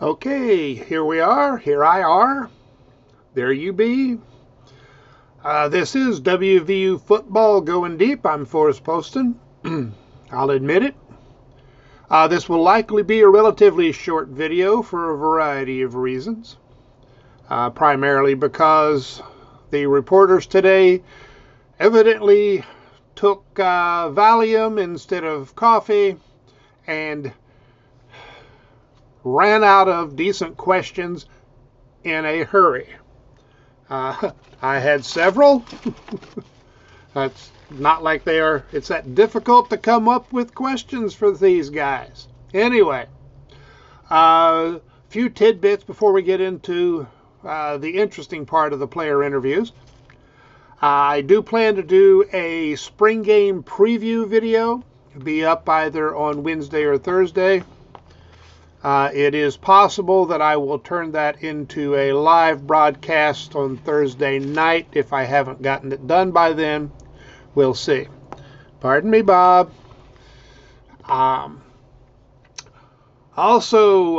Okay, here we are. Here I are. There you be. This is WVU football going deep. I'm Forrest Poston. I'll admit it. This will likely be a relatively short video for a variety of reasons. Primarily because the reporters today evidently took Valium instead of coffee and ran out of decent questions in a hurry. I had several. It's not like it's that difficult to come up with questions for these guys. Anyway, a few tidbits before we get into the interesting part of the player interviews. I do plan to do a spring game preview video. It'll be up either on Wednesday or Thursday. It is possible that I will turn that into a live broadcast on Thursday night if I haven't gotten it done by then. We'll see. Pardon me, Bob. Also,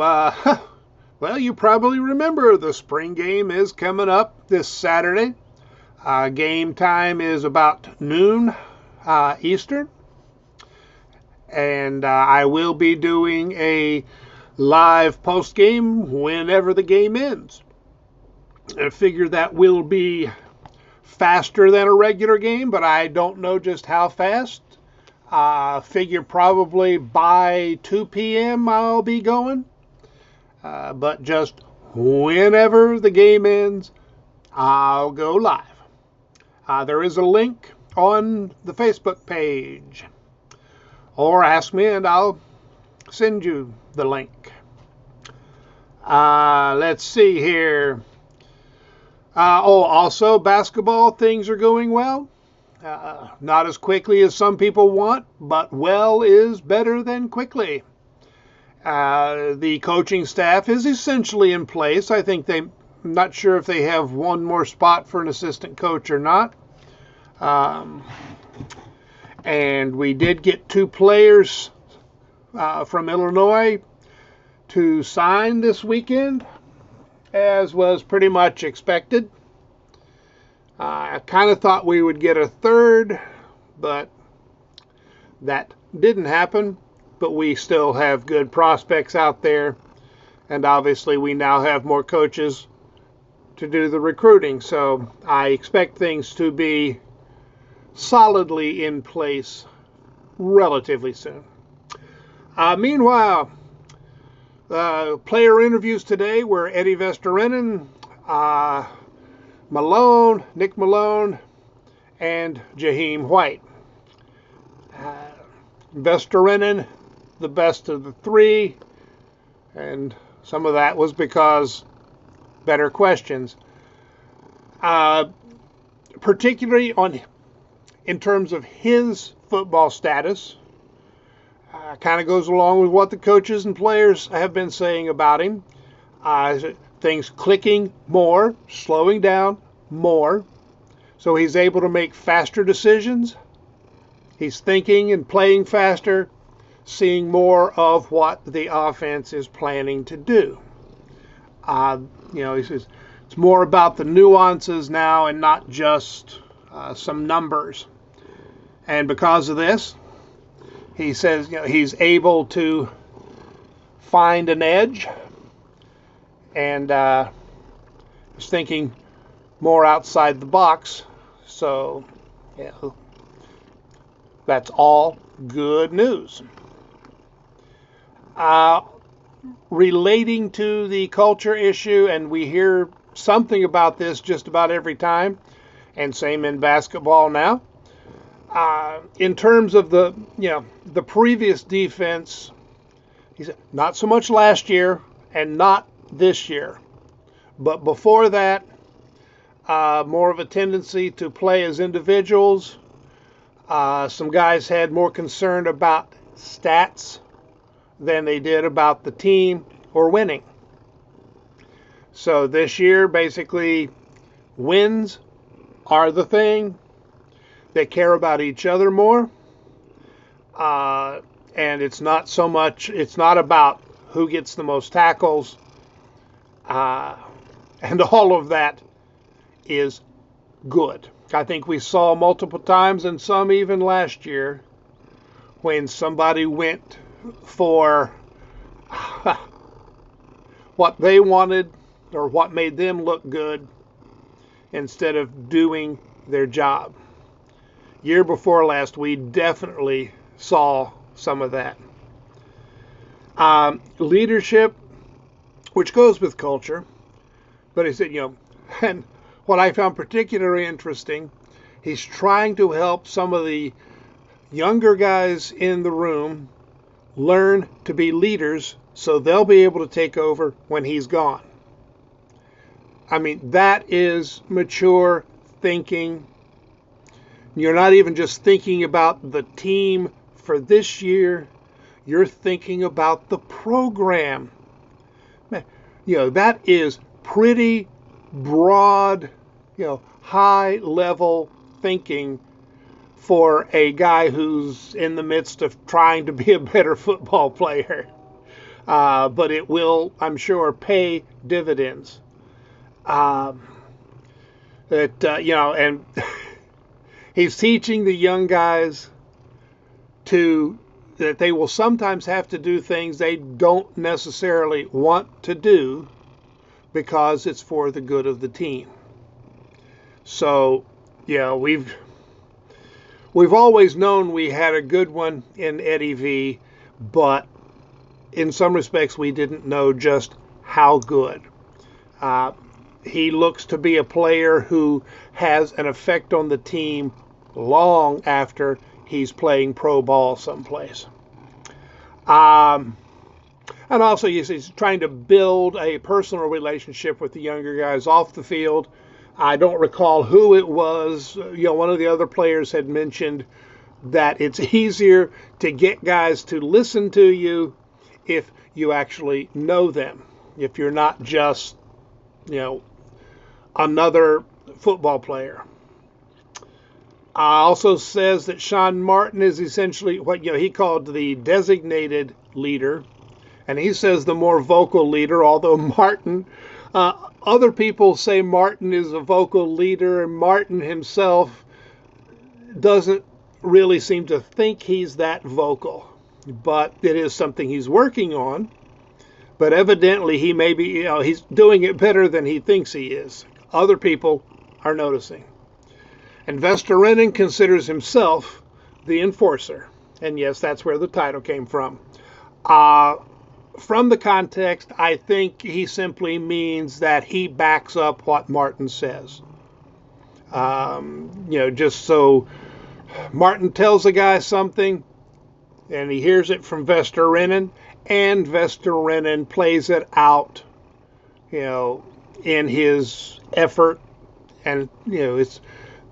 well, you probably remember the spring game is coming up this Saturday. Game time is about noon Eastern. And I will be doing a live post game whenever the game ends. I figure that will be faster than a regular game, but I don't know just how fast. Figure probably by 2 p.m. I'll be going. But just whenever the game ends, I'll go live. There is a link on the Facebook page. Or ask me and I'll send you the link. Let's see here. Also basketball, things are going well. Not as quickly as some people want, but well is better than quickly. The coaching staff is essentially in place. I'm not sure if they have one more spot for an assistant coach or not. And we did get 2 players from Illinois to sign this weekend, as was pretty much expected. I kind of thought we would get a third, but that didn't happen. But we still have good prospects out there, and obviously we now have more coaches to do the recruiting. So I expect things to be solidly in place relatively soon. Meanwhile, player interviews today were Eddie Vesterinen, Nick Malone, and Jaheim White. Vesterinen, the best of the 3, and some of that was because better questions. Particularly in terms of his football status, kind of goes along with what the coaches and players have been saying about him. Things clicking more, slowing down more, so he's able to make faster decisions. He's thinking and playing faster, seeing more of what the offense is planning to do. He says it's more about the nuances now and not just some numbers. And because of this, he says he's able to find an edge and is thinking more outside the box. So, that's all good news. Relating to the culture issue, and we hear something about this just about every time, and same in basketball now. In terms of the previous defense, he said not so much last year and not this year, but before that, more of a tendency to play as individuals. Some guys had more concern about stats than they did about the team or winning. So this year, basically, wins are the thing. They care about each other more. And it's not about who gets the most tackles. And all of that is good. I think we saw multiple times, and some even last year, when somebody went for what they wanted or what made them look good instead of doing their job. Year before last, we definitely saw some of that. Leadership, which goes with culture, but he said, and what I found particularly interesting, he's trying to help some of the younger guys in the room learn to be leaders so they'll be able to take over when he's gone. I mean, that is mature thinking. You're not even just thinking about the team for this year. You're thinking about the program. That is pretty broad, high level thinking for a guy who's in the midst of trying to be a better football player. But it will, I'm sure, pay dividends. And he's teaching the young guys that they will sometimes have to do things they don't necessarily want to do because it's for the good of the team. So, we've always known we had a good one in Eddie V, but in some respects we didn't know just how good. He looks to be a player who has an effect on the team long after he's playing pro ball someplace. And also he's trying to build a personal relationship with the younger guys off the field. I don't recall who it was. One of the other players had mentioned that it's easier to get guys to listen to you if you actually know them, if you're not just, another football player. Also says that Sean Martin is essentially what he called the designated leader, and he says the more vocal leader, although Martin, other people say Martin is a vocal leader, and Martin himself doesn't really seem to think he's that vocal, but it is something he's working on. But evidently he may be, he's doing it better than he thinks he is. Other people are noticing. And Vesterinen considers himself the enforcer. And yes, that's where the title came from. From the context, I think he simply means that he backs up what Martin says. Just so Martin tells a guy something, and he hears it from Vesterinen, and Vesterinen plays it out, in his effort. And, it's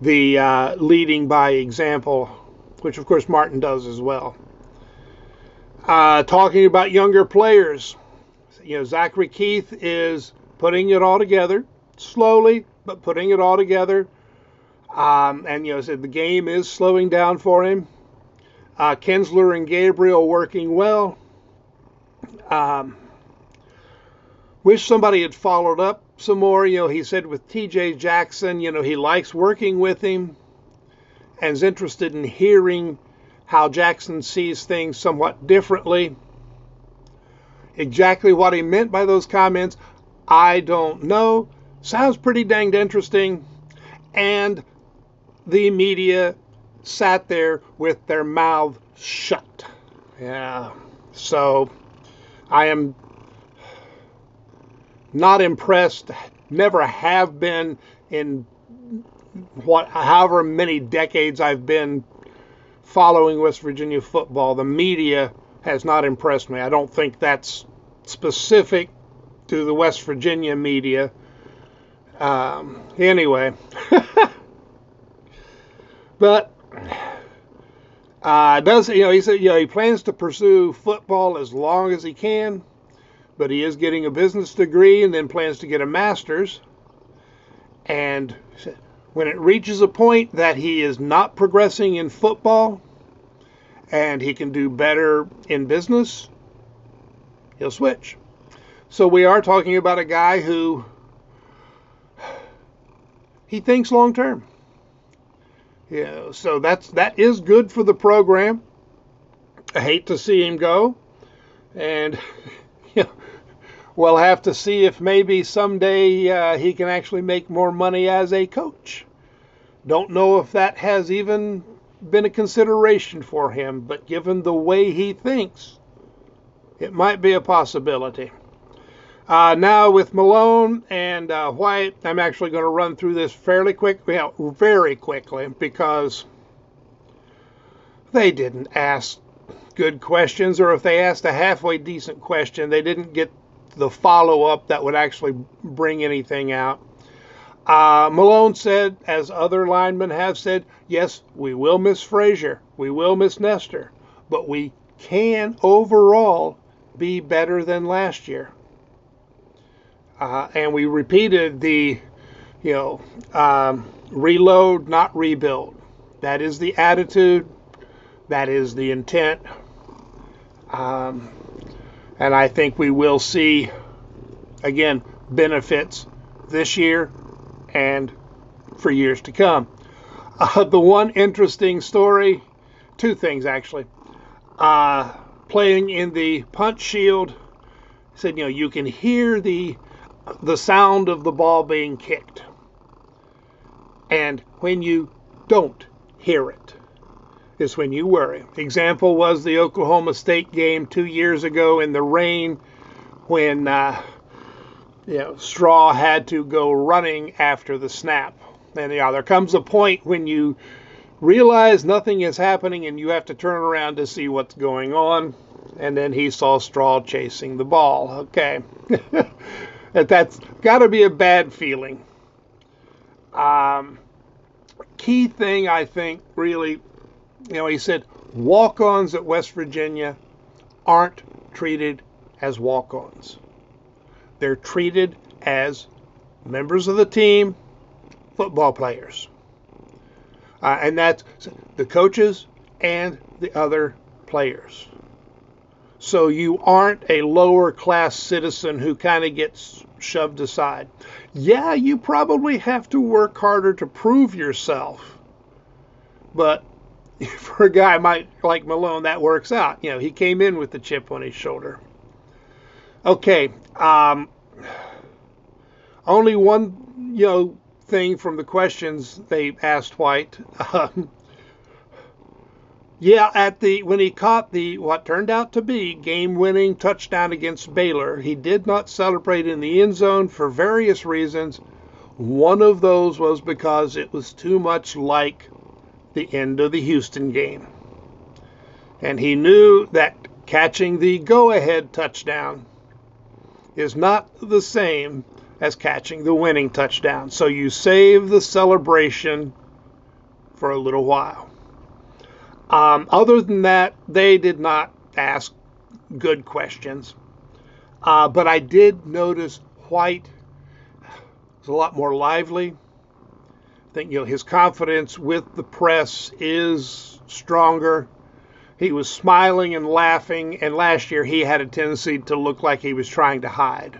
the leading by example, which of course Martin does as well. Talking about younger players, Zachary Keith is putting it all together, slowly, but putting it all together. And, said the game is slowing down for him. Kinsler and Gabriel working well. Wish somebody had followed up some more. He said with TJ Jackson, he likes working with him and is interested in hearing how Jackson sees things somewhat differently. Exactly what he meant by those comments, I don't know. Sounds pretty danged interesting. And the media sat there with their mouths shut. Yeah. So I am not impressed, never have been in however many decades I've been following West Virginia football. The media has not impressed me. I don't think that's specific to the West Virginia media. Anyway, but he said he plans to pursue football as long as he can. But he is getting a business degree and then plans to get a master's. And when it reaches a point that he is not progressing in football and he can do better in business, he'll switch. So we are talking about a guy who he thinks long term. Yeah, so that is good for the program. I hate to see him go, and you know, we'll have to see if maybe someday he can actually make more money as a coach. Don't know if that has even been a consideration for him, but given the way he thinks, it might be a possibility. Now with Malone and White, I'm actually going to run through this very quickly, because they didn't ask good questions, or if they asked a halfway decent question, they didn't get the follow-up that would actually bring anything out. Malone said, as other linemen have said, yes, we will miss Frazier, we will miss Nestor, but we can overall be better than last year. And we repeated the, reload, not rebuild. That is the attitude. That is the intent. And I think we will see, again, benefits this year and for years to come. The one interesting story, two things actually. Playing in the punch shield, said, you can hear the sound of the ball being kicked. And when you don't hear it is when you worry. Example was the Oklahoma State game 2 years ago in the rain when Straw had to go running after the snap. And there comes a point when you realize nothing is happening and you have to turn around to see what's going on. And then he saw Straw chasing the ball. Okay. That's got to be a bad feeling. Key thing, I think, really, he said walk-ons at West Virginia aren't treated as walk-ons. They're treated as members of the team, football players. And that's the coaches and the other players. So you aren't a lower class citizen who kind of gets shoved aside. Yeah, you probably have to work harder to prove yourself. But for a guy like Malone, that works out. He came in with the chip on his shoulder. Okay. Only one, thing from the questions they asked White. When he caught what turned out to be game-winning touchdown against Baylor, he did not celebrate in the end zone for various reasons. One of those was because it was too much like the end of the Houston game. And he knew that catching the go-ahead touchdown is not the same as catching the winning touchdown. So you save the celebration for a little while. Other than that, they did not ask good questions. But I did notice White was a lot more lively. I think, his confidence with the press is stronger. He was smiling and laughing, and last year he had a tendency to look like he was trying to hide.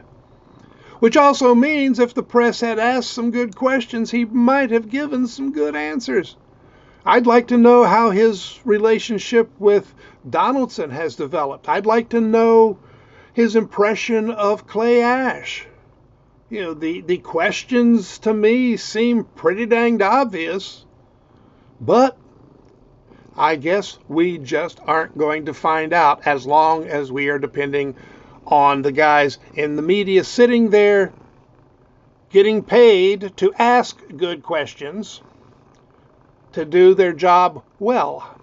Which also means if the press had asked some good questions, he might have given some good answers. I'd like to know how his relationship with Donaldson has developed. I'd like to know his impression of Clay Ash. The questions to me seem pretty danged obvious, but I guess we just aren't going to find out as long as we are depending on the guys in the media sitting there getting paid to ask good questions to do their job well.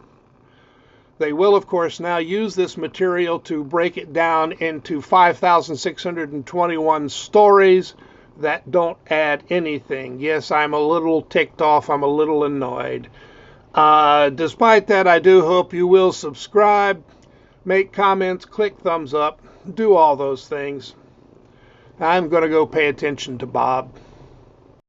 They will, of course, now use this material to break it down into 5,621 stories that don't add anything. Yes, I'm a little ticked off. I'm a little annoyed. Despite that, I do hope you will subscribe, make comments, click thumbs up, do all those things. I'm going to go pay attention to Bob.